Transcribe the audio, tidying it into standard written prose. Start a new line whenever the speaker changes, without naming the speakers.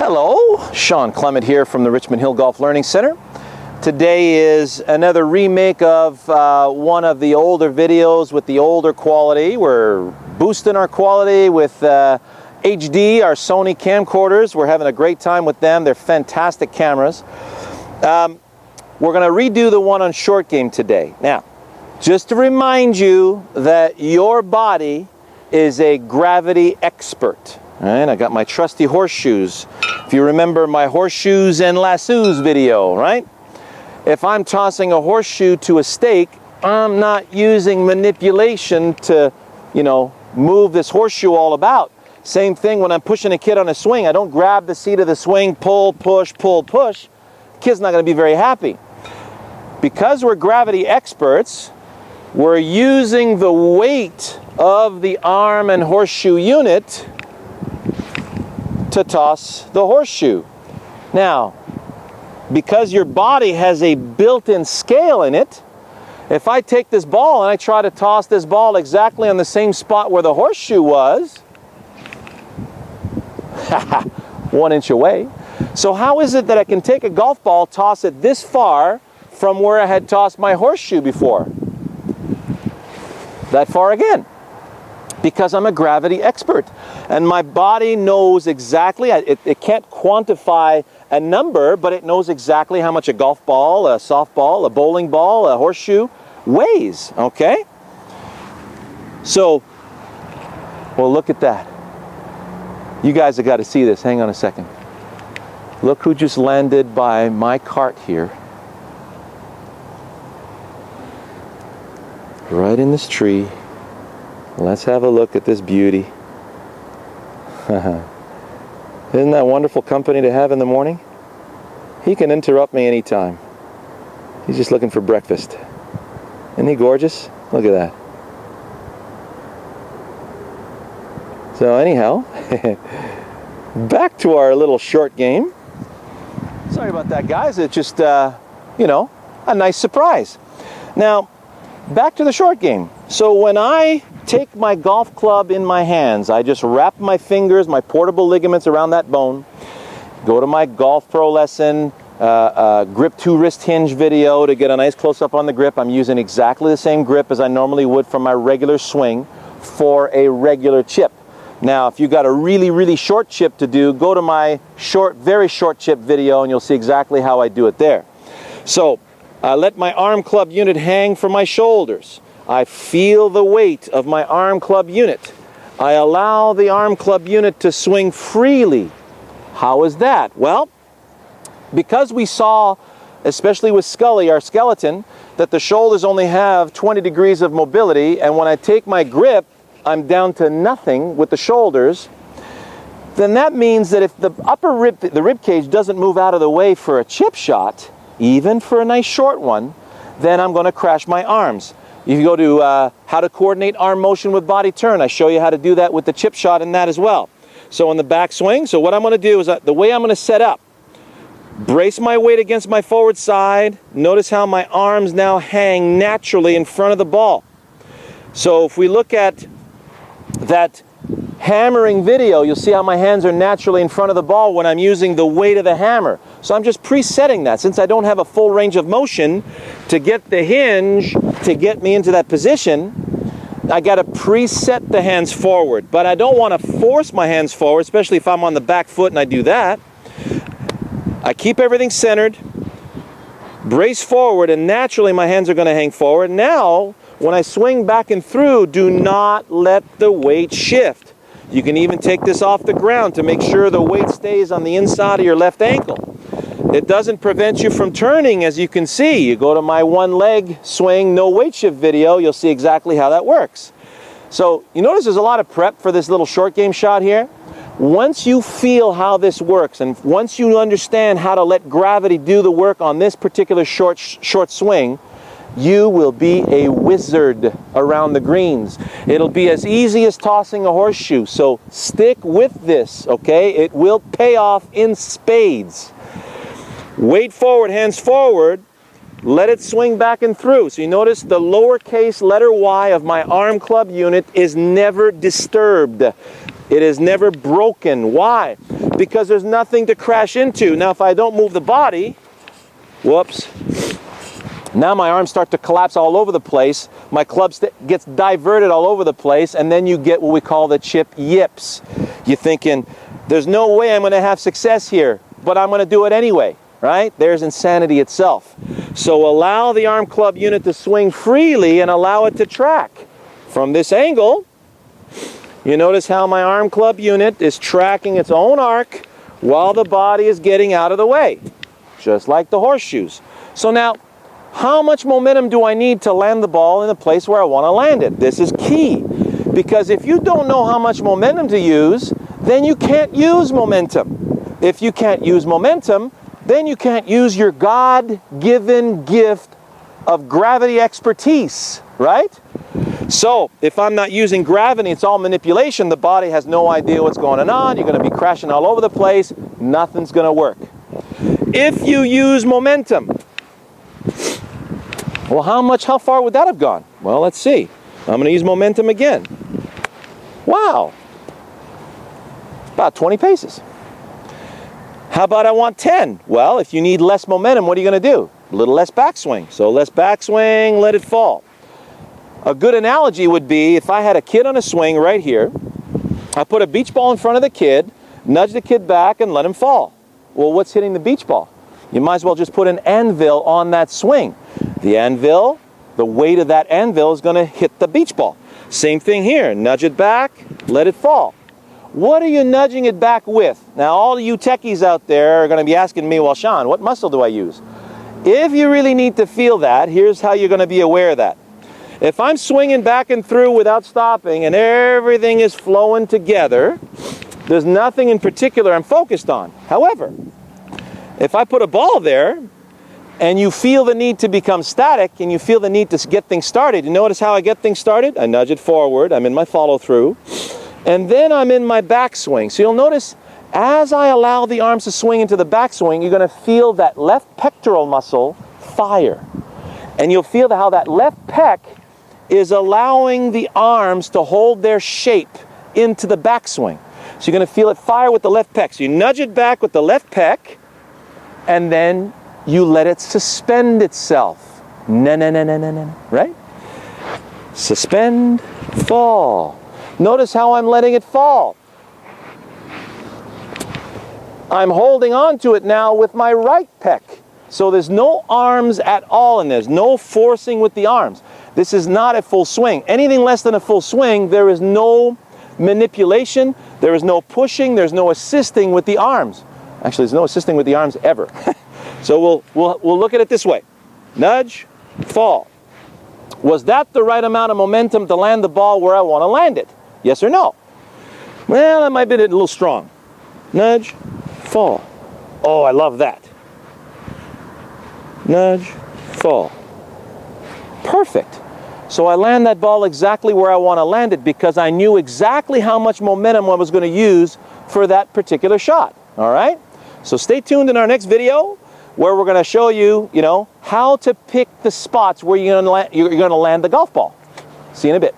Hello, Sean Clement here from the Richmond Hill Golf Learning Center. Today is another remake of one of the older videos with the older quality. We're boosting our quality with HD, our Sony camcorders. We're having a great time with them. They're fantastic cameras. We're going to redo the one on short game today. Now, just to remind you that your body is a gravity expert. All right, I got my trusty horseshoes. If you remember my horseshoes and lassos video, right? If I'm tossing a horseshoe to a stake, I'm not using manipulation to, move this horseshoe all about. Same thing when I'm pushing a kid on a swing. I don't grab the seat of the swing, pull, push, pull, push. The kid's not going to be very happy. Because we're gravity experts, we're using the weight of the arm and horseshoe unit to toss the horseshoe. Now, because your body has a built-in scale in it, if I take this ball and I try to toss this ball exactly on the same spot where the horseshoe was, 1 inch away. So how is it that I can take a golf ball, toss it this far from where I had tossed my horseshoe before? That far again. Because I'm a gravity expert. And my body knows exactly, it can't quantify a number, but it knows exactly how much a golf ball, a softball, a bowling ball, a horseshoe weighs, okay? So, well, look at that. You guys have got to see this. Hang on a second. Look who just landed by my cart here. Right in this tree. Let's have a look at this beauty. Isn't that wonderful company to have in the morning? He can interrupt me anytime. He's just looking for breakfast. Isn't he gorgeous? Look at that. So anyhow, back to our little short game. Sorry about that, guys. It's just, a nice surprise. Now, back to the short game. So when I take my golf club in my hands, I just wrap my fingers, my portable ligaments around that bone, go to my Golf Pro lesson, grip to wrist hinge video to get a nice close-up on the grip. I'm using exactly the same grip as I normally would from my regular swing for a regular chip. Now, if you got a really, really short chip to do, go to my very short chip video and you'll see exactly how I do it there. So, I let my arm club unit hang from my shoulders. I feel the weight of my arm club unit. I allow the arm club unit to swing freely. How is that? Well, because we saw, especially with Scully, our skeleton, that the shoulders only have 20 degrees of mobility, and when I take my grip, I'm down to nothing with the shoulders, then that means that if the rib cage doesn't move out of the way for a chip shot, even for a nice short one, then I'm going to crash my arms. If you go to how to coordinate arm motion with body turn, I show you how to do that with the chip shot in that as well. So on the back swing, so what I'm going to do is the way I'm going to set up, brace my weight against my forward side. Notice how my arms now hang naturally in front of the ball. So if we look at that hammering video, you'll see how my hands are naturally in front of the ball when I'm using the weight of the hammer. So I'm just presetting that. Since I don't have a full range of motion to get the hinge to get me into that position, I got to preset the hands forward. But I don't want to force my hands forward, especially if I'm on the back foot and I do that. I keep everything centered, brace forward, and naturally my hands are going to hang forward. Now, when I swing back and through, do not let the weight shift. You can even take this off the ground to make sure the weight stays on the inside of your left ankle. It doesn't prevent you from turning, as you can see. You go to my one leg swing, no weight shift video, you'll see exactly how that works. So you notice there's a lot of prep for this little short game shot here. Once you feel how this works, and once you understand how to let gravity do the work on this particular short swing, you will be a wizard around the greens. It'll be as easy as tossing a horseshoe. So stick with this, okay? It will pay off in spades. Weight forward, hands forward. Let it swing back and through. So you notice the lowercase letter Y of my arm club unit is never disturbed. It is never broken. Why? because there's nothing to crash into. Now, if I don't move the body, whoops, now my arms start to collapse all over the place. My club gets diverted all over the place, and then you get what we call the chip yips. You're thinking, there's no way I'm going to have success here, but I'm going to do it anyway, right? There's insanity itself. So allow the arm club unit to swing freely and allow it to track. From this angle, you notice how my arm club unit is tracking its own arc while the body is getting out of the way, just like the horseshoes. So now, how much momentum do I need to land the ball in the place where I want to land it? This is key, because if you don't know how much momentum to use, then you can't use momentum. If you can't use momentum, then you can't use your God-given gift of gravity expertise, right? So, if I'm not using gravity, it's all manipulation, the body has no idea what's going on, you're going to be crashing all over the place, nothing's going to work. If you use momentum, well, how far would that have gone? Well, let's see. I'm going to use momentum again. Wow. About 20 paces. How about I want 10? Well, if you need less momentum, what are you going to do? A little less backswing. So less backswing, let it fall. A good analogy would be if I had a kid on a swing right here, I put a beach ball in front of the kid, nudge the kid back and let him fall. Well, what's hitting the beach ball? You might as well just put an anvil on that swing. The anvil, the weight of that anvil is going to hit the beach ball. Same thing here. Nudge it back, let it fall. What are you nudging it back with? Now, all you techies out there are going to be asking me, well, Sean, what muscle do I use? If you really need to feel that, here's how you're going to be aware of that. If I'm swinging back and through without stopping and everything is flowing together, there's nothing in particular I'm focused on. However, if I put a ball there, and you feel the need to become static, and you feel the need to get things started, you notice how I get things started? I nudge it forward, I'm in my follow-through, and then I'm in my backswing. So you'll notice, as I allow the arms to swing into the backswing, you're going to feel that left pectoral muscle fire. And you'll feel how that left pec is allowing the arms to hold their shape into the backswing. So you're going to feel it fire with the left pec. So you nudge it back with the left pec, and then you let it suspend itself. Right? Suspend, fall. Notice how I'm letting it fall. I'm holding on to it now with my right pec. So there's no arms at all in this, no forcing with the arms. This is not a full swing. Anything less than a full swing, there is no manipulation, there is no pushing, there's no assisting with the arms. Actually, there's no assisting with the arms ever. So we'll look at it this way. Nudge, fall. Was that the right amount of momentum to land the ball where I want to land it? Yes or no? Well, that might be a little strong. Nudge, fall. Oh, I love that. Nudge, fall. Perfect. So I land that ball exactly where I want to land it because I knew exactly how much momentum I was going to use for that particular shot. All right? So stay tuned in our next video where we're going to show you, how to pick the spots where you're going to land the golf ball. See you in a bit.